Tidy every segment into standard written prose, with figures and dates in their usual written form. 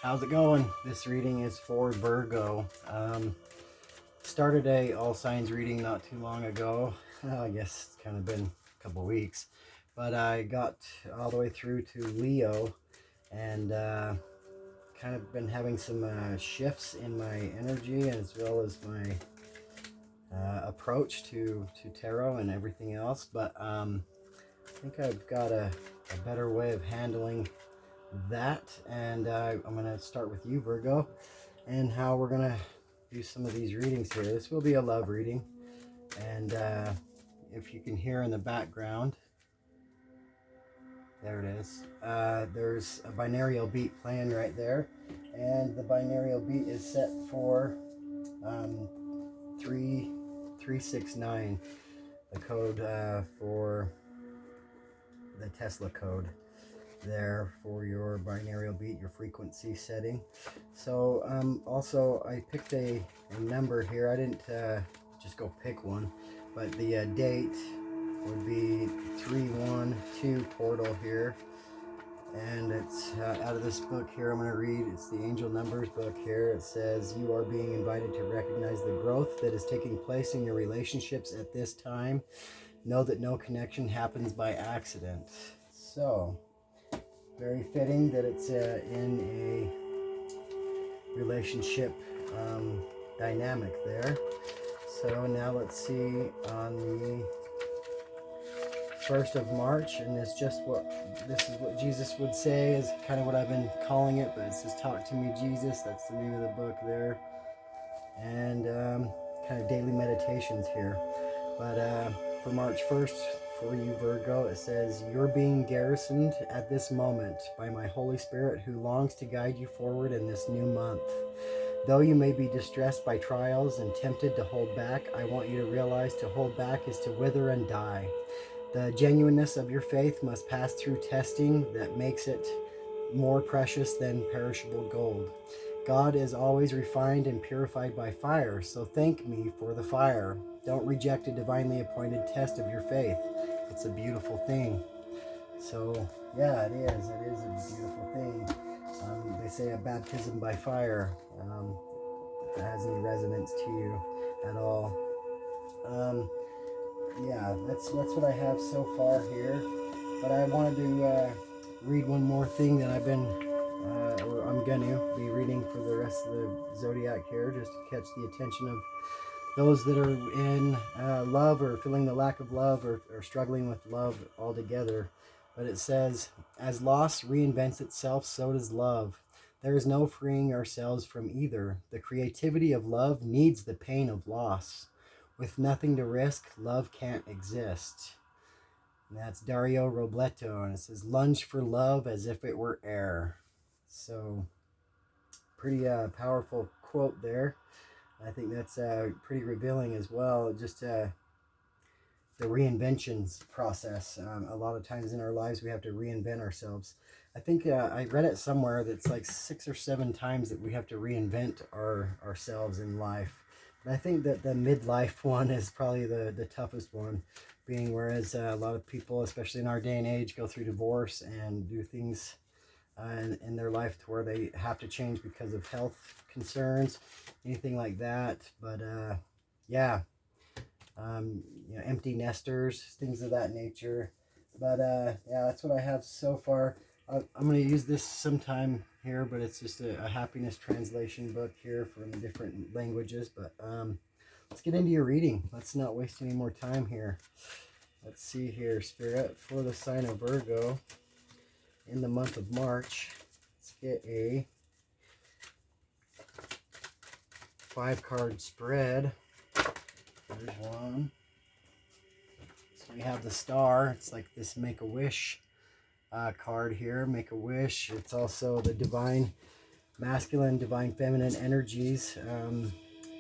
How's it going? This reading is for Virgo. Started a all signs reading not too long ago. I guess it's kind of been a couple weeks, but I got all the way through to Leo, and kind of been having some shifts in my energy as well as my approach to tarot and everything else. But I think I've got a better way of handling that, and I'm going to start with you, Virgo, and how we're going to do some of these readings here. This will be a love reading, and if you can hear in the background, there it is, there's a binaural beat playing right there, and the binaural beat is set for 3369, the code for the Tesla code there for your binaural beat, your frequency setting. So also I picked a number here. I didn't just go pick one, but the date would be 312 portal here, and it's out of this book here. I'm going to read. It's the Angel Numbers book here. It says, you are being invited to recognize the growth that is taking place in your relationships at this time. Know that no connection happens by accident. So very fitting that it's in a relationship dynamic there. So now let's see, on the 1st of March, and this is what Jesus would say, is kind of what I've been calling it, but it says, talk to me, Jesus. That's the name of the book there. And kind of daily meditations here. But for March 1st, for you, Virgo, it says, you're being garrisoned at this moment by my Holy Spirit, who longs to guide you forward in this new month. Though you may be distressed by trials and tempted to hold back, I want you to realize to hold back is to wither and die. The genuineness of your faith must pass through testing that makes it more precious than perishable gold. God is always refined and purified by fire, so thank me for the fire. Don't reject a divinely appointed test of your faith. It's a beautiful thing. So, yeah, it is. It is a beautiful thing. They say a baptism by fire. If it has any resonance to you at all. Yeah, that's what I have so far here. But I wanted to read one more thing that I've been, or I'm going to be reading for the rest of the zodiac here, just to catch the attention of those that are in love, or feeling the lack of love, or struggling with love altogether. But it says, as loss reinvents itself, so does love. There is no freeing ourselves from either. The creativity of love needs the pain of loss. With nothing to risk, love can't exist. And that's Dario Robleto, and it says, lunge for love as if it were air. So, pretty powerful quote there. I think that's pretty revealing as well. Just the reinventions process. A lot of times in our lives, we have to reinvent ourselves. I think I read it somewhere that's like 6 or 7 times that we have to reinvent ourselves in life. But I think that the midlife one is probably the toughest one, being whereas a lot of people, especially in our day and age, go through divorce and do things in their life to where they have to change because of health concerns, anything like that. But yeah, empty nesters, things of that nature. But yeah, that's what I have so far. I'm going to use this sometime here, but it's just a happiness translation book here from different languages. But let's get into your reading. Let's not waste any more time here. Let's see here, Spirit, for the sign of Virgo in the month of March. Let's get a 5-card spread. There's one. So we have the star. It's like this Make-A-Wish card here. Make-A-Wish. It's also the divine masculine, divine feminine energies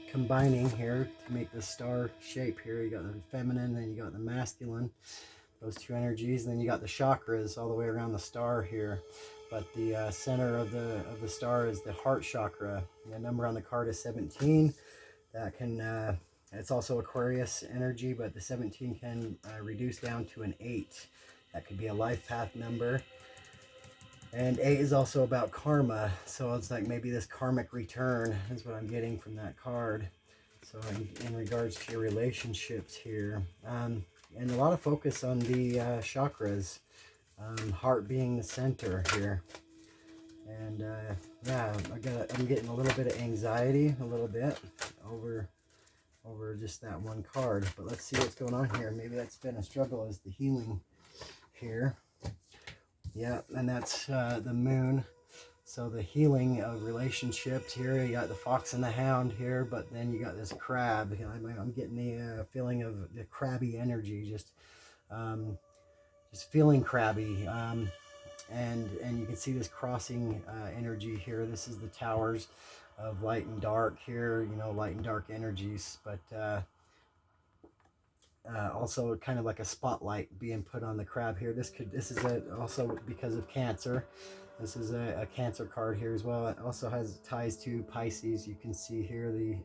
combining here to make the star shape here. You got the feminine, then you got the masculine, those two energies, and then you got the chakras all the way around the star here. But the center of the star is the heart chakra. The number on the card is 17. That can it's also Aquarius energy, but the 17 can reduce down to an 8. That could be a life path number. And 8 is also about karma. So it's like maybe this karmic return is what I'm getting from that card. So in regards to your relationships here. And a lot of focus on the chakras. Heart being the center here. And yeah, I'm getting a little bit of anxiety, a little bit, over just that one card. But let's see what's going on here. Maybe that's been a struggle, is the healing here. Yeah, and that's the moon. So the healing of relationships here. You got the fox and the hound here, but then you got this crab. I'm getting the feeling of the crabby energy, just feeling crabby. And you can see this crossing energy here. This is the towers of light and dark here, you know, light and dark energies, but also kind of like a spotlight being put on the crab here. This is also because of Cancer. This is a Cancer card here as well. It also has ties to Pisces. You can see here the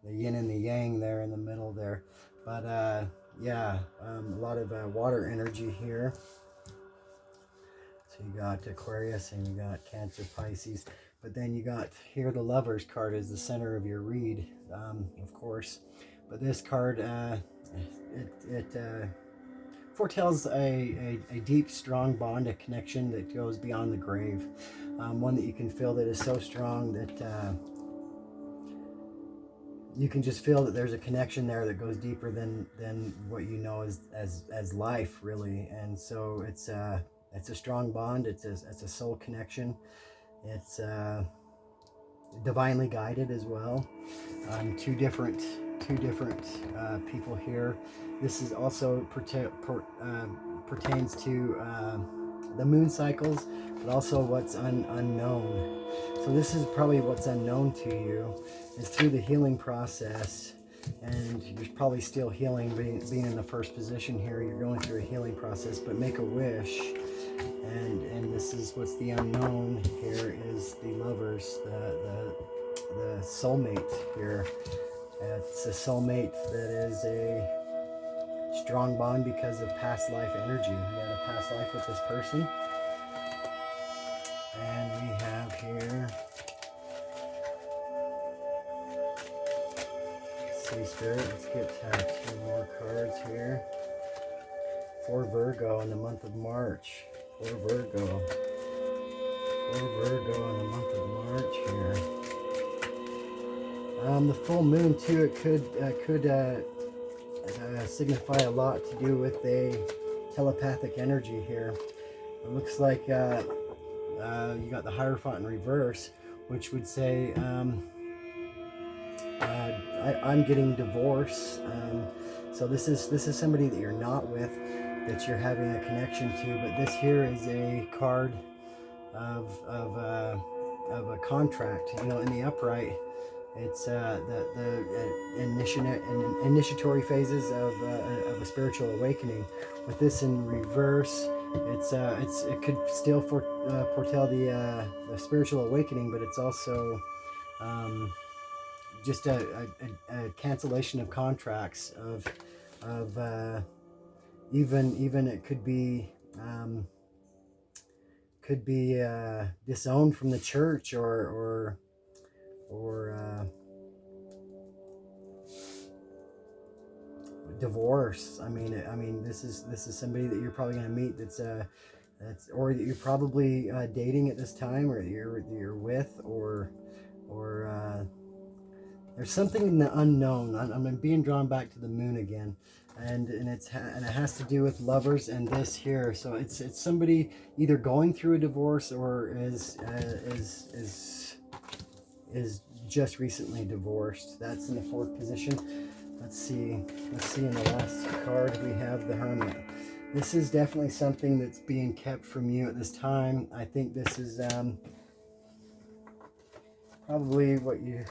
yin and the yang there in the middle there. But yeah, a lot of water energy here. So you got Aquarius and you got Cancer, Pisces. But then you got here the Lovers card is the center of your read, of course. But this card, it foretells a deep, strong bond, a connection that goes beyond the grave. One that you can feel that is so strong that you can just feel that there's a connection there that goes deeper than what you know as life, really. And so it's a strong bond. It's a soul connection. It's divinely guided as well. Two different people here. This is also pertains to the moon cycles, but also what's unknown. So this is probably what's unknown to you, is through the healing process. And you're probably still healing, being in the first position here. You're going through a healing process, but make a wish. And this is what's the unknown here, is the Lovers, the soulmate here. It's a soulmate that is a strong bond because of past life energy. You had a past life with this person. And we have here, see Spirit, let's get 2 more cards here. For Virgo in the month of March. For Virgo. For Virgo in the month of March here. The full moon too, it could signify a lot to do with a telepathic energy here. It looks like you got the Hierophant in reverse, which would say I'm getting divorced. So this is somebody that you're not with, that you're having a connection to. But this here is a card of a contract. You know, in the upright, it's the initiatory phases of a spiritual awakening. With this in reverse, it could still foretell the spiritual awakening, but it's also just a cancellation of contracts of even it could be disowned from the church or divorce. I mean this is somebody that you're probably going to meet that's or that you're probably dating at this time, or that you're with, or there's something in the unknown. I'm being drawn back to the moon again, and it has to do with lovers and this here. So it's somebody either going through a divorce or is just recently divorced. That's in the 4th position. Let's see in the last card we have the Hermit. This is definitely something that's being kept from you at this time. I think this is probably what you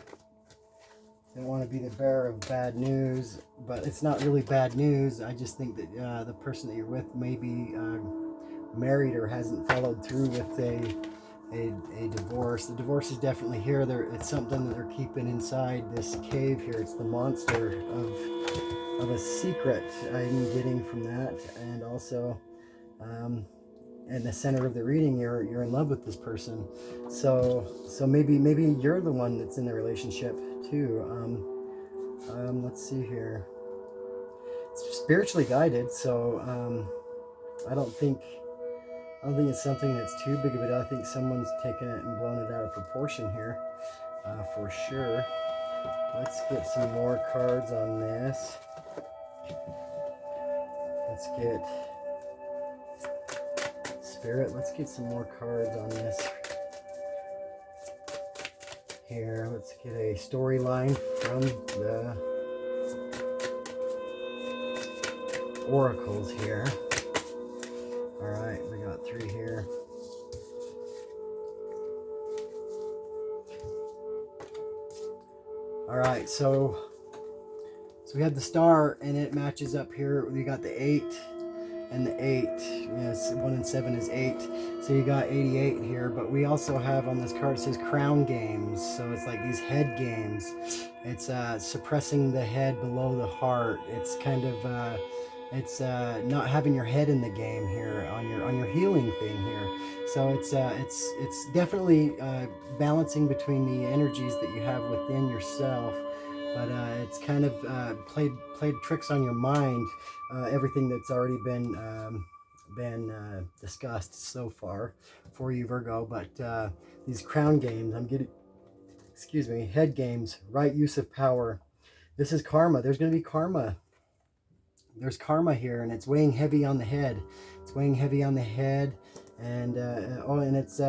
don't want to be the bearer of bad news, but it's not really bad news. I just think that the person that you're with may be married or hasn't followed through with a divorce. The divorce is definitely here. It's something that they're keeping inside this cave here. It's the monster of a secret I'm getting from that. And also in the center of the reading, you're in love with this person. So maybe you're the one that's in the relationship too. Let's see here. It's spiritually guided, so I don't think it's something that's too big of a deal. I think someone's taken it and blown it out of proportion here, for sure. Let's get some more cards on this. Let's get Spirit. Let's get some more cards on this here. Let's get a storyline from the oracles here. All right, we got 3 here. All right, so we have the star, and it matches up here. We got the 8 and the 8. Yes, 1 and 7 is 8. So you got 88 here. But we also have on this card, it says crown games. So it's like these head games. It's suppressing the head below the heart. It's kind of it's not having your head in the game here on your healing thing here. So it's definitely balancing between the energies that you have within yourself. But it's kind of played tricks on your mind, everything that's already been discussed so far for you, Virgo. But these crown games, I'm getting, excuse me, head games, right use of power. This is karma. There's going to be karma. There's karma here, and it's weighing heavy on the head. It's weighing heavy on the head, and and it's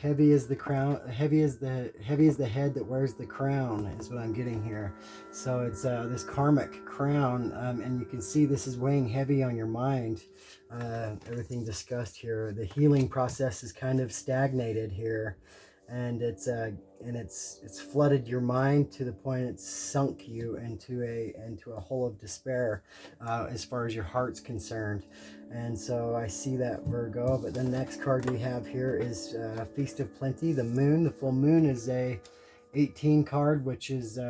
heavy as the crown, heavy as the head that wears the crown is what I'm getting here. So it's this karmic crown, and you can see this is weighing heavy on your mind. Everything discussed here, the healing process is kind of stagnated here, and it's flooded your mind to the point it's sunk you into a hole of despair, as far as your heart's concerned. And so I see that, Virgo. But the next card we have here is Feast of Plenty. The moon, the full moon, is a 18 card, which is 8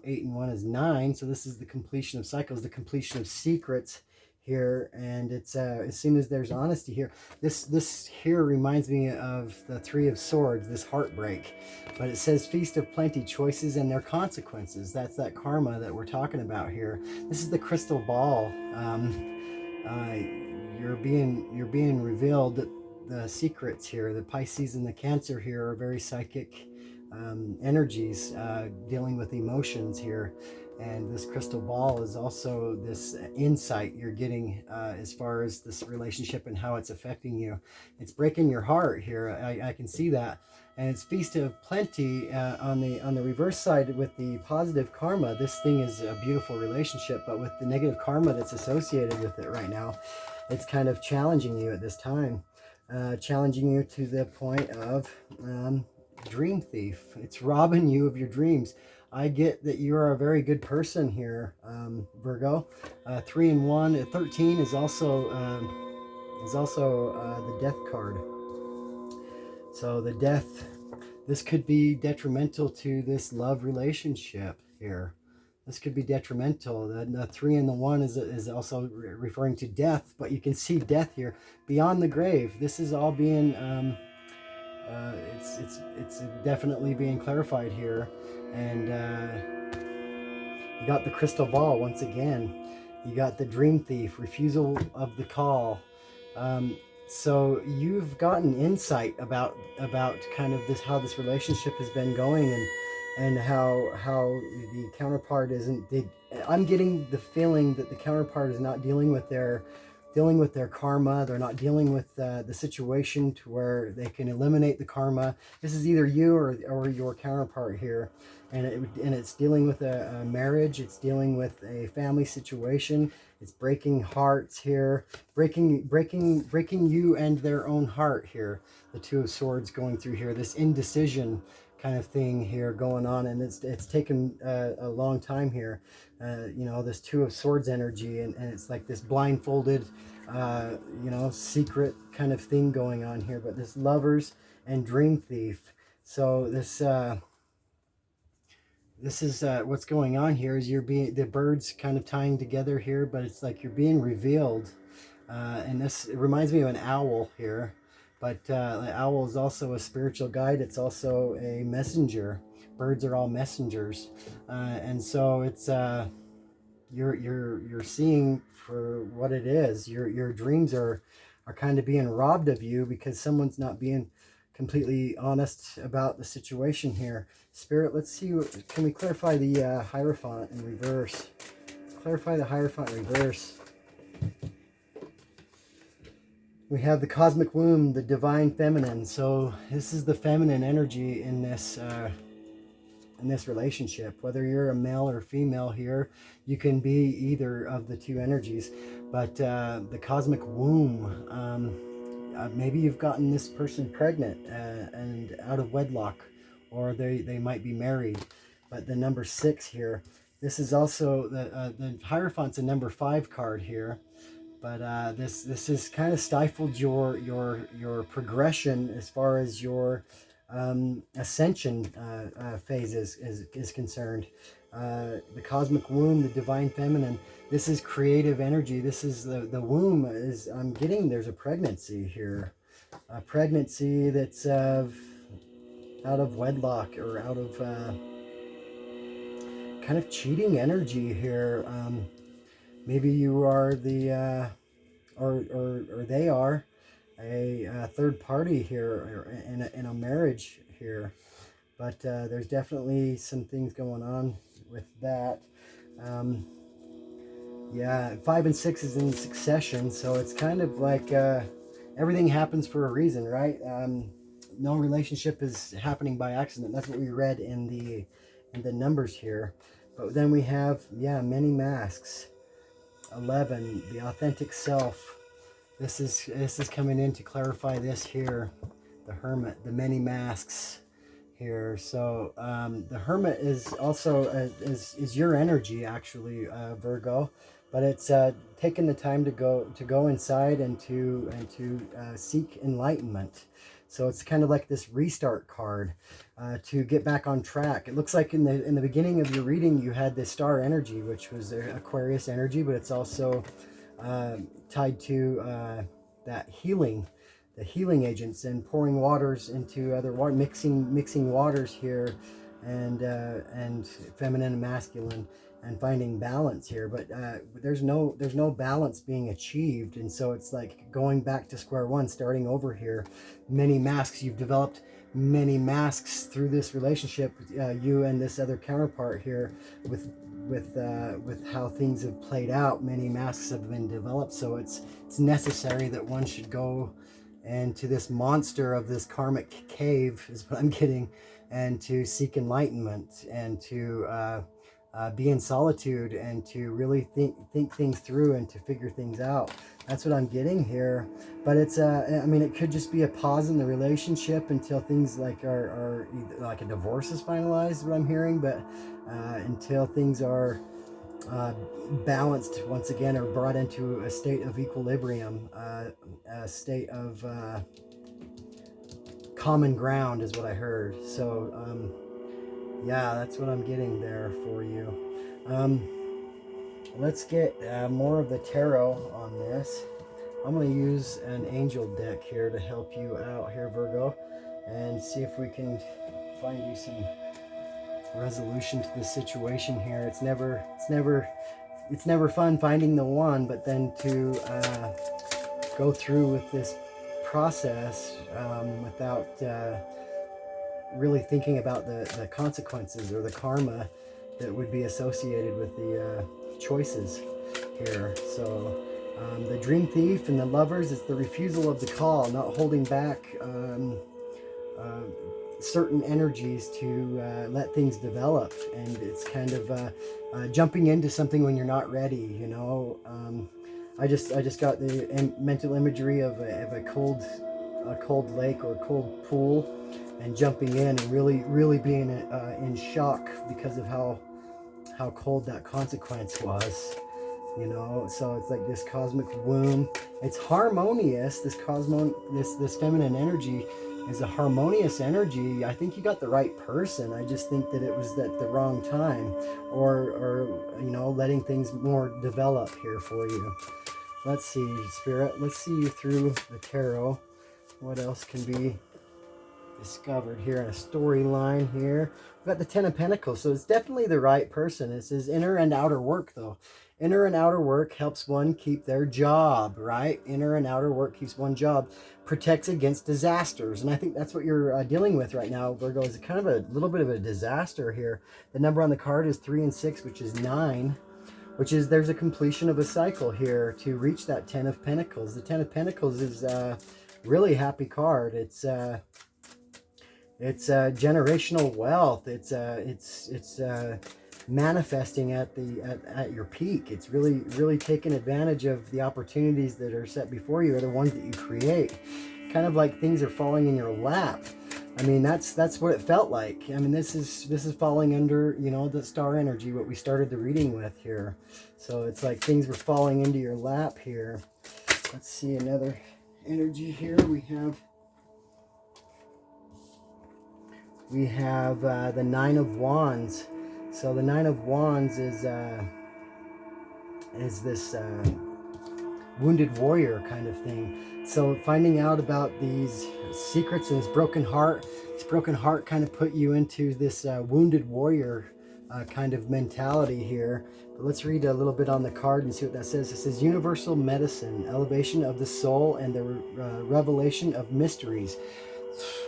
and 1 is 9. So this is the completion of cycles, the completion of secrets here. And it's as soon as there's honesty here, this here reminds me of the 3 of Swords, this heartbreak. But it says Feast of Plenty, choices and their consequences. That's that karma that we're talking about here. This is the crystal ball. You're being revealed the secrets here. The Pisces and the Cancer here are very psychic energies, dealing with emotions here. And this crystal ball is also this insight you're getting as far as this relationship and how it's affecting you. It's breaking your heart here. I can see that. And it's Feast of Plenty on the reverse side with the positive karma. This thing is a beautiful relationship, but with the negative karma that's associated with it right now, it's kind of challenging you at this time. Challenging you to the point of dream thief. It's robbing you of your dreams. I get that you are a very good person here, Virgo. 3 and 1, 13 is also the death card. So the death, this could be detrimental to this love relationship here. This could be detrimental. The 3 and the 1 is also referring to death, but you can see death here beyond the grave. This is all being it's definitely being clarified here. And you got the crystal ball once again. You got the dream thief, refusal of the call. So you've gotten insight about kind of this, how this relationship has been going, and how the counterpart isn't. I'm getting the feeling that the counterpart is not dealing with their karma. They're not dealing with the situation to where they can eliminate the karma. This is either you or your counterpart here, and it's dealing with a marriage. It's dealing with a family situation. It's breaking hearts here, breaking you and their own heart here. The 2 of Swords going through here. This indecision kind of thing here going on, and it's taken a long time here. You know, this 2 of Swords energy, and it's like this blindfolded you know, secret kind of thing going on here. But this Lovers and Dream Thief. So this is what's going on here is the birds kind of tying together here, but it's like you're being revealed And this, it reminds me of an owl here, but the owl is also a spiritual guide. It's also a messenger. Birds are all messengers, and so it's you're seeing for what it is. Your dreams are kind of being robbed of you because someone's not being completely honest about the situation here. Spirit, let's see, can we clarify the Hierophant in reverse? Clarify the Hierophant in reverse. We have the cosmic womb, the divine feminine. So this is the feminine energy in this relationship. Whether you're a male or female here, you can be either of the two energies. But the cosmic womb, maybe you've gotten this person pregnant and out of wedlock, or they might be married. But the number 6 here, this is also the Hierophant's a number 5 card here. But this has kind of stifled your progression as far as your ascension phase is concerned. The cosmic womb, the divine feminine. This is creative energy. This is the womb. I'm getting there's a pregnancy here, a pregnancy that's out of wedlock or out of kind of cheating energy here. Maybe you are the, or they are a third party here in a marriage here. But there's definitely some things going on with that. Yeah, 5 and 6 is in succession, so it's kind of like everything happens for a reason, right? No relationship is happening by accident. That's what we read in the numbers here. But then we have, yeah, many masks. 11, the authentic self. This is coming in to clarify this here. The Hermit, the many masks here. So the Hermit is also is your energy actually, Virgo, but it's taking the time to go inside and to seek enlightenment. So it's kind of like this restart card to get back on track. It looks like in the beginning of your reading you had this star energy, which was Aquarius energy, but it's also tied to that healing, the healing agents, and pouring waters into other water, mixing waters here, and feminine and masculine, and finding balance here. But there's no balance being achieved, and so it's like going back to square one, starting over here. Many masks. You've developed many masks through this relationship, you and this other counterpart here, with how things have played out. Many masks have been developed, so it's necessary that one should go into this monster of this karmic cave, is what I'm getting, and to seek enlightenment, and to be in solitude, and to really think things through, and to figure things out. That's what I'm getting here. But it's I mean, it could just be a pause in the relationship until things like are like a divorce is finalized, what I'm hearing. But until things are balanced once again, or brought into a state of equilibrium, a state of common ground is what I heard. So yeah, that's what I'm getting there for you. Let's get more of the tarot on this. I'm going to use an angel deck here to help you out here, Virgo, and see if we can find you some resolution to this situation here. It's never fun finding the one, but then to go through with this process without really thinking about the consequences or the karma that would be associated with the choices here. So the Dream Thief and the Lovers, it's the refusal of the call, not holding back certain energies to let things develop, and it's kind of jumping into something when you're not ready, you know. I just got the mental imagery of a cold lake or a cold pool, and jumping in and really being in shock because of how cold that consequence was, you know. So it's like this cosmic womb. It's harmonious. This feminine energy is a harmonious energy. I think you got the right person. I just think that it was at the wrong time, or you know, letting things more develop here for you. Let's see, Spirit. Let's see you through the tarot. What else can be discovered here in a storyline here? We've got the Ten of Pentacles, so it's definitely the right person. It says inner and outer work, though. Inner and outer work helps one keep their job, right? Inner and outer work keeps one job. Protects against disasters. And I think that's what you're dealing with right now, Virgo, is kind of a little bit of a disaster here. The number on the card is 3 and 6, which is 9. Which is, there's a completion of a cycle here to reach that Ten of Pentacles. The Ten of Pentacles is a really happy card. It's generational wealth. It's manifesting at your peak. It's really taking advantage of the opportunities that are set before you, are the ones that you create. Kind of like things are falling in your lap. I mean, that's what it felt like. I mean, this is falling under, you know, the star energy, what we started the reading with here. So it's like things were falling into your lap here. Let's see another energy here. We have the Nine of Wands. So the Nine of Wands is this wounded warrior kind of thing. So finding out about these secrets and this broken heart kind of put you into this wounded warrior kind of mentality here. But let's read a little bit on the card and see what that says. It says universal medicine, elevation of the soul, and the revelation of mysteries.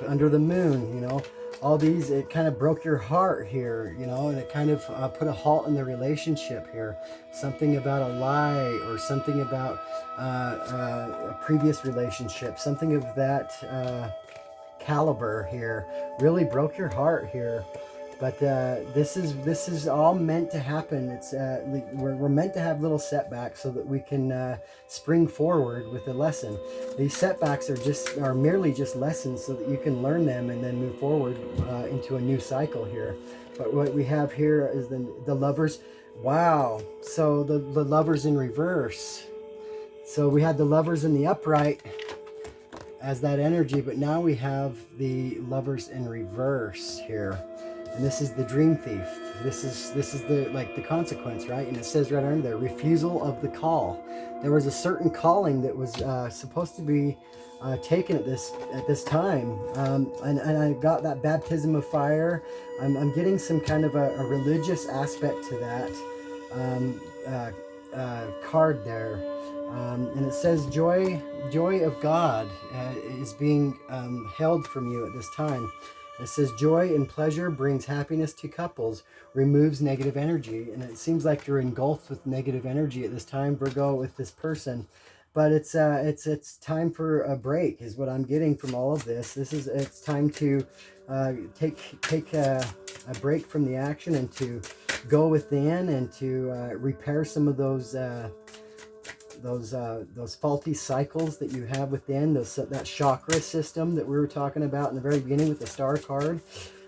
Under the moon, you know, all these, it kind of broke your heart here, you know, and it kind of put a halt in the relationship here. Something about a lie, or something about a previous relationship, something of that caliber here really broke your heart here. But this is all meant to happen. It's we're meant to have little setbacks so that we can spring forward with a lesson. These setbacks are merely just lessons so that you can learn them and then move forward into a new cycle here. But what we have here is the Lovers. Wow. So the Lovers in reverse. So we had the Lovers in the upright as that energy, but now we have the Lovers in reverse here. And this is the Dream Thief. This is the consequence, right? And it says right under there, refusal of the call. There was a certain calling that was supposed to be taken at this time, and I got that baptism of fire. I'm getting some kind of a religious aspect to that card there, and it says joy of God is being held from you at this time. It says joy and pleasure brings happiness to couples, removes negative energy. And it seems like you're engulfed with negative energy at this time, Virgo, with this person. But it's time for a break is what I'm getting from all of this. It's time to take a break from the action and to go within and to repair some of those faulty cycles that you have within, that chakra system that we were talking about in the very beginning with the star card,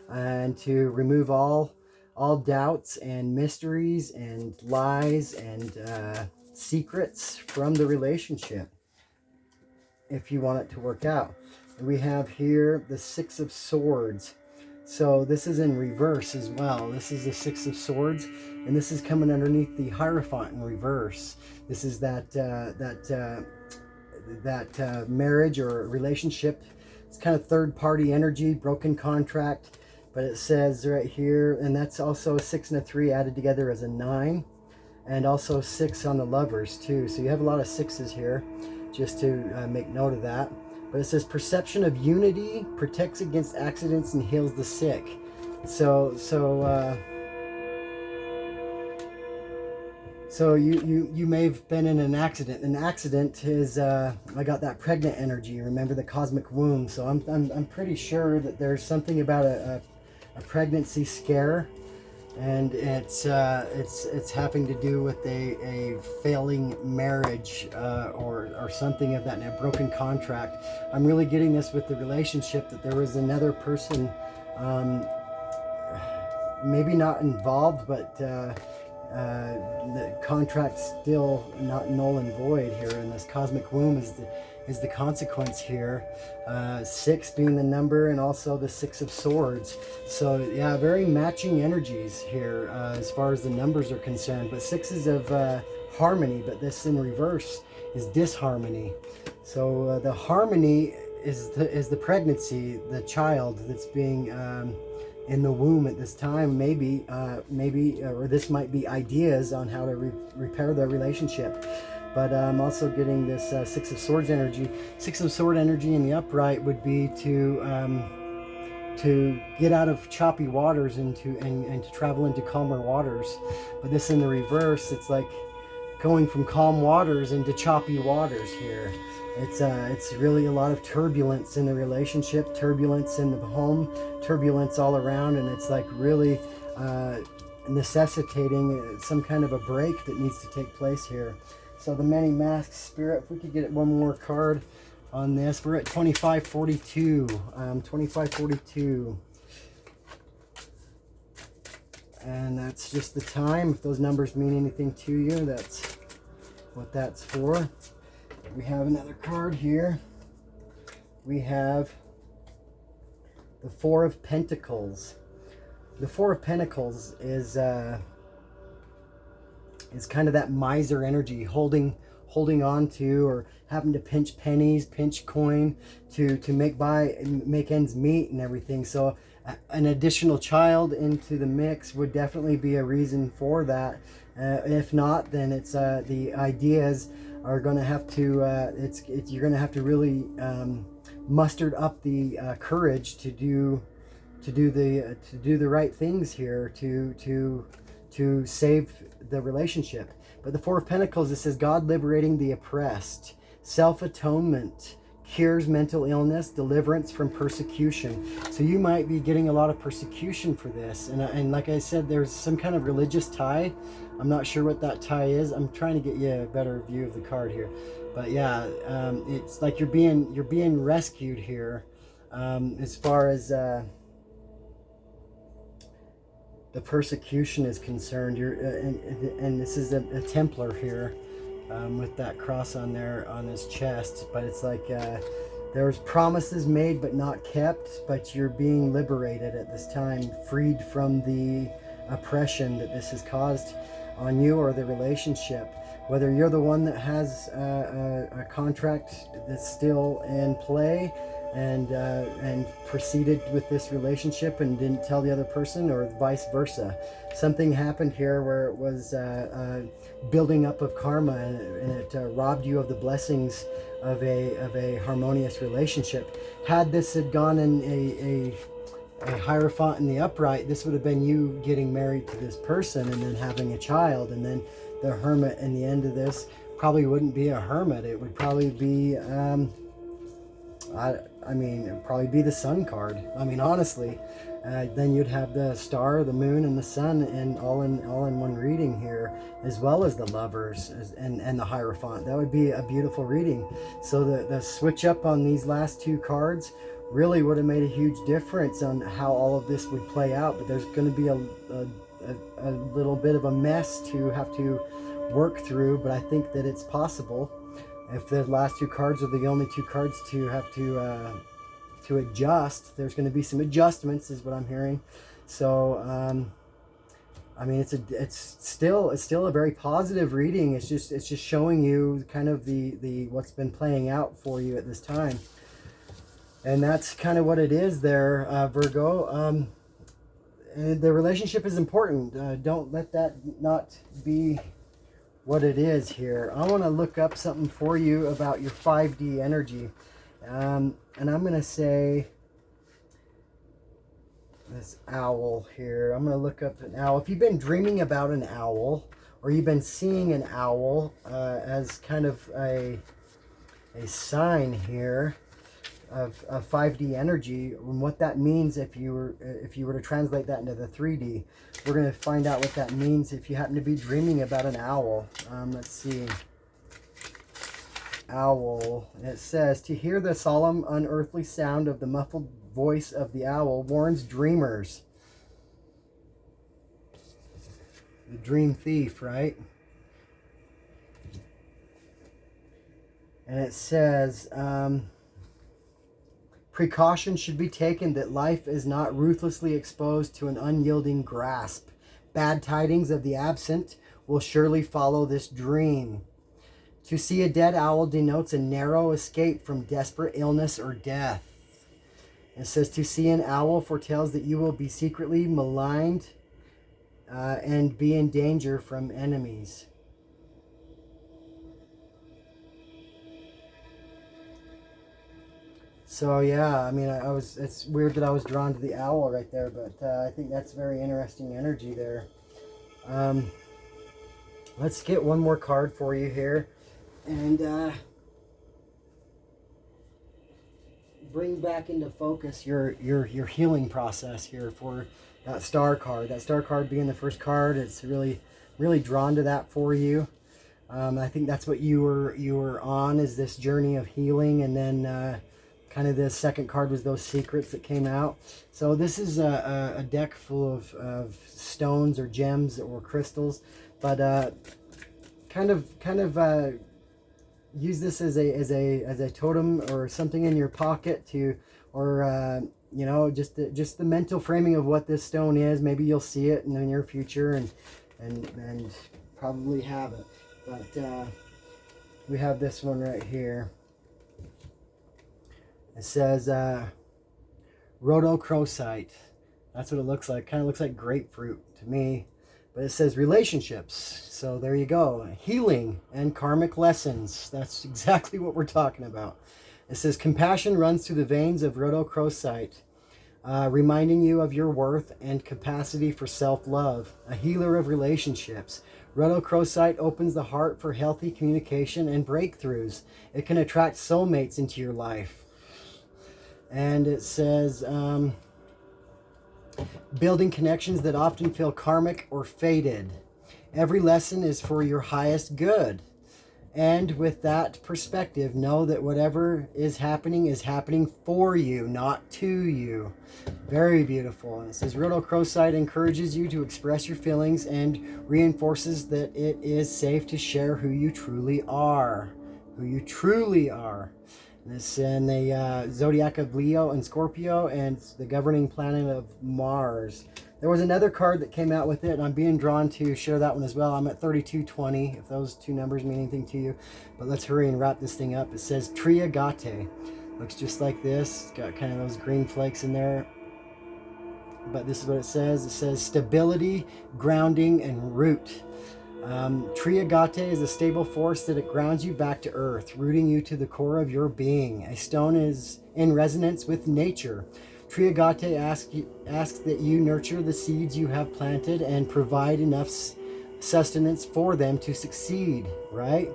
and to remove all doubts and mysteries and lies and secrets from the relationship if you want it to work out. And we have here the Six of Swords. So this is in reverse as well. This is the Six of Swords, and this is coming underneath the Hierophant in reverse. This is that marriage or relationship. It's kind of third-party energy, broken contract. But it says right here, and that's also a 6 and a 3 added together as a 9, and also 6 on the Lovers too. So you have a lot of 6s here, just to make note of that. But it says perception of unity, protects against accidents, and heals the sick. So you may have been in an accident. An accident is I got that pregnant energy. Remember the cosmic womb. So I'm pretty sure that there's something about a pregnancy scare, and it's having to do with a failing marriage or something of that, and a broken contract. I'm really getting this with the relationship, that there was another person, maybe not involved, but the contract's still not null and void here, and this cosmic womb is the consequence here. 6 being the number, and also the 6 of Swords. So yeah, very matching energies here as far as the numbers are concerned. But 6 is of harmony, but this in reverse is disharmony. So the harmony is the pregnancy, the child that's being in the womb at this time. Maybe or this might be ideas on how to repair the relationship. But I'm also getting this Six of Swords energy. Six of Sword energy in the upright would be to get out of choppy waters and to travel into calmer waters. But this in the reverse, it's like going from calm waters into choppy waters here. It's really a lot of turbulence in the relationship, turbulence in the home, turbulence all around, and it's like really necessitating some kind of a break that needs to take place here. So the Many Masks Spirit, if we could get one more card on this. We're at 2542. 2542. And that's just the time. If those numbers mean anything to you, that's what that's for. We have another card here. We have the Four of Pentacles. The Four of Pentacles is kind of that miser energy, holding on to, or having to pinch pennies, pinch coin to make ends meet and everything. So an additional child into the mix would definitely be a reason for that. If not, then it's the ideas are going to have to you're going to have to really muster up the courage to do the right things here to save the relationship. But the Four of Pentacles, it says God liberating the oppressed, self-atonement, cures mental illness, deliverance from persecution. So you might be getting a lot of persecution for this. And like I said, there's some kind of religious tie. I'm not sure what that tie is. I'm trying to get you a better view of the card here. But yeah, it's like you're being rescued here, as far as the persecution is concerned. And this is a Templar here, with that cross on there on his chest. But it's like there's promises made but not kept, but you're being liberated at this time, freed from the oppression that this has caused on you or the relationship. Whether you're the one that has a contract that's still in play and proceeded with this relationship and didn't tell the other person, or vice versa. Something happened here where it was building up of karma, and it robbed you of the blessings of a harmonious relationship. Had this had gone in a Hierophant in the upright, this would have been you getting married to this person and then having a child. And then the Hermit in the end of this probably wouldn't be a hermit. It would probably be I mean, it'd probably be the Sun card. I mean, honestly, then you'd have the star, the moon, and the sun, and all in one reading here, as well as the Lovers and the Hierophant. That would be a beautiful reading. So the switch up on these last two cards really would have made a huge difference on how all of this would play out. But there's going to be a little bit of a mess to have to work through. But I think that it's possible. If the last two cards are the only two cards to have to adjust, there's going to be some adjustments, is what I'm hearing. So I mean, it's still a very positive reading. It's just showing you kind of the what's been playing out for you at this time, and that's kind of what it is there, Virgo. And the relationship is important. Don't let that not be what it is here. I want to look up something for you about your 5D energy, and I'm going to say this owl here. I'm going to look up an owl. If you've been dreaming about an owl, or you've been seeing an owl as kind of a sign here of 5D energy, and what that means if you were to translate that into the 3D. We're going to find out what that means if you happen to be dreaming about an owl. Let's see. Owl. It says, to hear the solemn, unearthly sound of the muffled voice of the owl warns dreamers. The dream thief, right? And it says, precaution should be taken that life is not ruthlessly exposed to an unyielding grasp. Bad tidings of the absent will surely follow this dream. To see a dead owl denotes a narrow escape from desperate illness or death. It says to see an owl foretells that you will be secretly maligned and be in danger from enemies. So yeah, I mean, it's weird that I was drawn to the owl right there, but I think that's very interesting energy there. Let's get one more card for you here, and bring back into focus your healing process here for that star card. That star card being the first card, it's really drawn to that for you. I think that's what you were on, is this journey of healing, and then kind of the second card was those secrets that came out. So this is a deck full of stones or gems or crystals, but kind of use this as a totem or something in your pocket to, or you know, just the mental framing of what this stone is. Maybe you'll see it in the near future and probably have it. But we have this one right here. It says Rhodochrosite. That's what it looks like. Kind of looks like grapefruit to me. But it says relationships. So there you go. Healing and karmic lessons. That's exactly what we're talking about. It says compassion runs through the veins of Rhodochrosite, reminding you of your worth and capacity for self-love. A healer of relationships. Rhodochrosite opens the heart for healthy communication and breakthroughs. It can attract soulmates into your life. And it says, building connections that often feel karmic or fated. Every lesson is for your highest good. And with that perspective, know that whatever is happening for you, not to you. Very beautiful. And it says, Rhodochrosite encourages you to express your feelings and reinforces that it is safe to share who you truly are. Who you truly are. This in the zodiac of Leo and Scorpio, and the governing planet of Mars. There was another card that came out with it, and I'm being drawn to share that one as well. I'm at 3220, if those two numbers mean anything to you. But let's hurry and wrap this thing up. It says Triagate. Looks just like this. It's got kind of those green flakes in there. But this is what it says. It says stability, grounding, and root. Triagate is a stable force that it grounds you back to earth, rooting you to the core of your being. A stone is in resonance with nature. Triagate asks that you nurture the seeds you have planted and provide enough sustenance for them to succeed, right?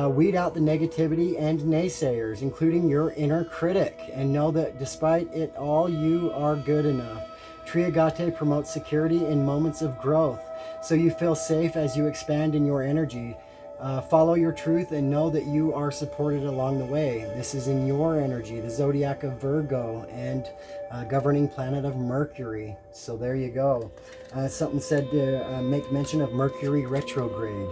Weed out the negativity and naysayers, including your inner critic, and know that despite it all, you are good enough. Triagate promotes security in moments of growth, so you feel safe as you expand in your energy. Follow your truth and know that you are supported along the way. This is in your energy, the zodiac of Virgo, and governing planet of Mercury. So there you go. Something said to make mention of Mercury retrograde.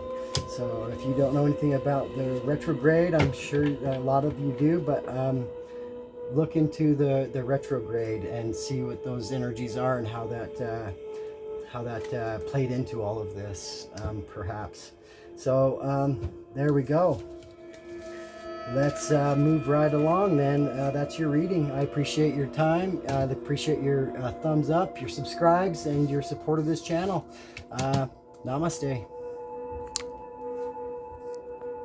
So if you don't know anything about the retrograde, I'm sure a lot of you do, but look into the retrograde and see what those energies are and how that played into all of this, perhaps. So there we go. Let's move right along then. That's your reading. I appreciate your time. I appreciate your thumbs up, your subscribes, and your support of this channel. Namaste.